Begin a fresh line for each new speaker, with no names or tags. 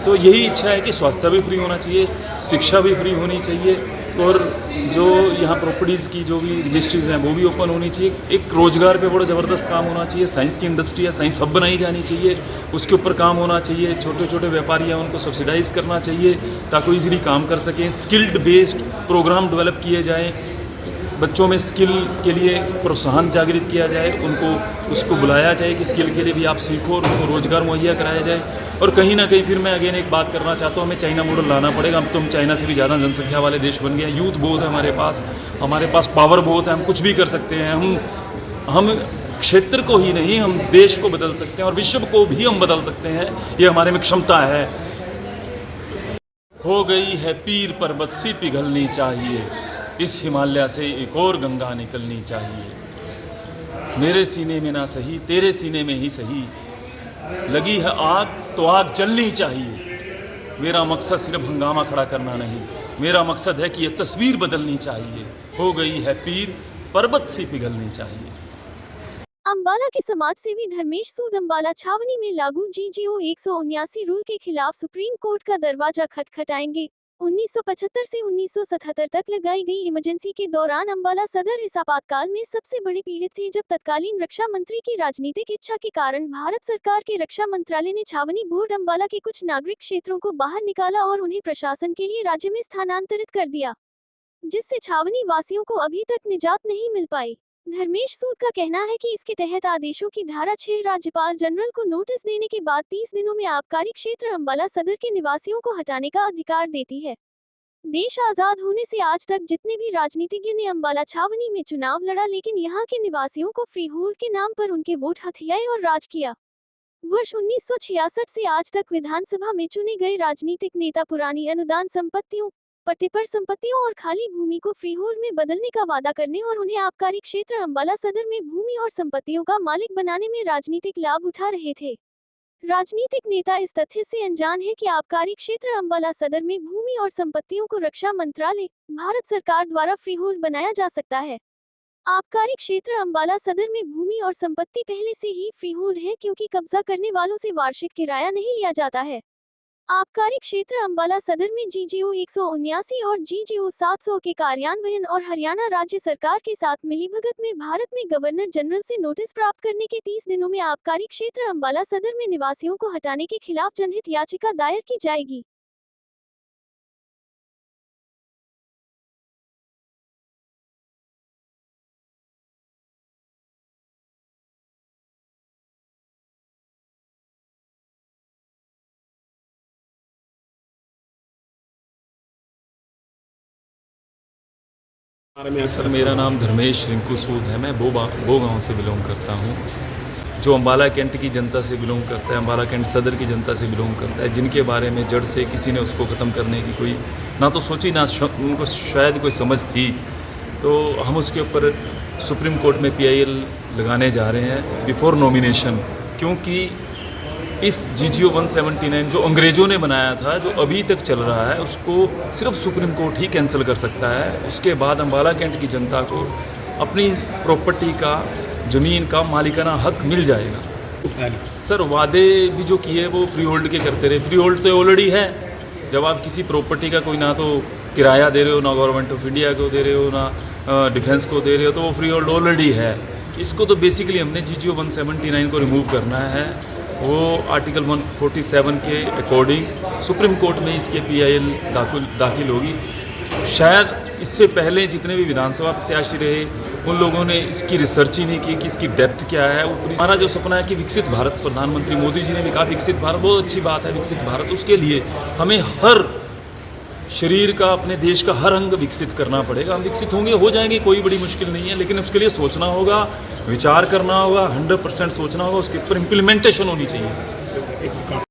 तो यही इच्छा है कि स्वास्थ्य भी फ्री होना चाहिए, शिक्षा भी फ्री होनी चाहिए और जो यहाँ प्रॉपर्टीज़ की जो भी रजिस्ट्रीज हैं वो भी ओपन होनी चाहिए। एक रोज़गार पे बड़ा ज़बरदस्त काम होना चाहिए। साइंस की इंडस्ट्री है, साइंस हब बनाई जानी चाहिए, उसके ऊपर काम होना चाहिए। छोटे छोटे व्यापारी हैं उनको सब्सिडाइज़ करना चाहिए ताकि वो ईजिली काम कर सकें। स्किल्ड बेस्ड प्रोग्राम डेवलप किए जाएँ, बच्चों में स्किल के लिए प्रोत्साहन जागृत किया जाए, उनको उसको बुलाया जाए कि स्किल के लिए भी आप सीखो और उनको रोज़गार मुहैया कराया जाए। और कहीं ना कहीं फिर मैं अगेन एक बात करना चाहता हूँ, हमें चाइना मॉडल लाना पड़ेगा। हम तो चाइना से भी ज़्यादा जनसंख्या वाले देश बन गए हैं, यूथ बहुत है हमारे पास पावर बहुत है, हम कुछ भी कर सकते हैं। हम क्षेत्र को ही नहीं, हम देश को बदल सकते हैं और विश्व को भी हम बदल सकते हैं, ये हमारे में क्षमता है। हो गई है पीर पर्वत सी पिघलनी चाहिए, इस हिमालय से एक और गंगा निकलनी चाहिए। मेरे सीने में ना सही तेरे सीने में ही सही, लगी है आग तो आग जलनी चाहिए। मेरा मकसद सिर्फ हंगामा खड़ा करना नहीं, मेरा मकसद है कि ये तस्वीर बदलनी चाहिए। हो गई है पीर पर्वत सी पिघलनी चाहिए।
अंबाला के समाजसेवी धर्मेश सूद अंबाला छावनी में लागू GGO 179 रूल के खिलाफ सुप्रीम कोर्ट का दरवाजा खटखटाएंगे। 1975 से 1977 तक लगाई गई इमरजेंसी के दौरान अंबाला सदर इस आपातकाल में सबसे बड़े पीड़ित थे, जब तत्कालीन रक्षा मंत्री की राजनीतिक इच्छा के कारण भारत सरकार के रक्षा मंत्रालय ने छावनी बोर्ड अंबाला के कुछ नागरिक क्षेत्रों को बाहर निकाला और उन्हें प्रशासन के लिए राज्य में स्थानांतरित कर दिया, जिससे छावनी वासियों को अभी तक निजात नहीं मिल पाई। धर्मेश सूद का कहना है कि इसके तहत आदेशों की धारा 6 राज्यपाल जनरल को नोटिस देने के बाद 30 दिनों में आबकारी क्षेत्र अंबाला सदर के निवासियों को हटाने का अधिकार देती है। देश आजाद होने से आज तक जितने भी राजनीतिज्ञ ने अंबाला छावनी में चुनाव लड़ा, लेकिन यहाँ के निवासियों को फ्री होल्ड के नाम पर उनके वोट हथियाए और राज किया। वर्ष 1966 से आज तक विधानसभा में चुने गए राजनीतिक नेता पुरानी अनुदान संपत्तियों, पट्टेपर संपत्तियों और खाली भूमि को फ्री होल्ड में बदलने का वादा करने और उन्हें आबकारी क्षेत्र अंबाला सदर में भूमि और संपत्तियों का मालिक बनाने में राजनीतिक लाभ उठा रहे थे। राजनीतिक नेता इस तथ्य से अनजान है कि आबकारी क्षेत्र अंबाला सदर में भूमि और संपत्तियों को रक्षा मंत्रालय, भारत सरकार द्वारा फ्री होल्ड बनाया जा सकता है। आबकारी क्षेत्र अंबाला सदर में भूमि और संपत्ति पहले से ही फ्री होल्ड है, क्योंकि कब्जा करने वालों से वार्षिक किराया नहीं लिया जाता है। आबकारी क्षेत्र अंबाला सदर में GGO 179 और GGO 700 के कार्यान्वयन और हरियाणा राज्य सरकार के साथ मिलीभगत में भारत में गवर्नर जनरल से नोटिस प्राप्त करने के 30 दिनों में आबकारी क्षेत्र अंबाला सदर में निवासियों को हटाने के खिलाफ जनहित याचिका दायर की जाएगी।
सर, मेरा नाम धर्मेश रिंकू सूद है। मैं बो गांव से बिलोंग करता हूं, जो अंबाला कैंट की जनता से बिलोंग करता है, अंबाला कैंट सदर की जनता से बिलोंग करता है, जिनके बारे में जड़ से किसी ने उसको ख़त्म करने की कोई ना तो सोची ना उनको शायद कोई समझ थी। तो हम उसके ऊपर सुप्रीम कोर्ट में PIL लगाने जा रहे हैं बिफोर नॉमिनेशन, क्योंकि इस GGO 179 जो अंग्रेज़ों ने बनाया था, जो अभी तक चल रहा है, उसको सिर्फ सुप्रीम कोर्ट ही कैंसिल कर सकता है। उसके बाद अंबाला कैंट की जनता को अपनी प्रॉपर्टी का, ज़मीन का मालिकाना हक मिल जाएगा। सर, वादे भी जो किए वो फ्री होल्ड के करते रहे। फ्री होल्ड तो ऑलरेडी है। जब आप किसी प्रॉपर्टी का कोई ना तो किराया दे रहे हो, ना गवर्नमेंट ऑफ इंडिया को दे रहे हो, ना डिफेंस को दे रहे हो, तो वो फ्री होल्ड ऑलरेडी है। इसको तो बेसिकली हमने GGO 179 को रिमूव करना है। वो आर्टिकल 147 के अकॉर्डिंग सुप्रीम कोर्ट में इसके PIL दाखिल होगी। शायद इससे पहले जितने भी विधानसभा प्रत्याशी रहे, उन लोगों ने इसकी रिसर्च ही नहीं की कि इसकी डेप्थ क्या है। हमारा जो सपना है कि विकसित भारत, प्रधानमंत्री मोदी जी ने भी कहा विकसित भारत, बहुत अच्छी बात है विकसित भारत। उसके लिए हमें हर शरीर का, अपने देश का हर अंग विकसित करना पड़ेगा। हम विकसित होंगे, हो जाएंगे, कोई बड़ी मुश्किल नहीं है, लेकिन उसके लिए सोचना होगा, विचार करना होगा, 100% सोचना होगा, उसके ऊपर इम्प्लीमेंटेशन होनी चाहिए।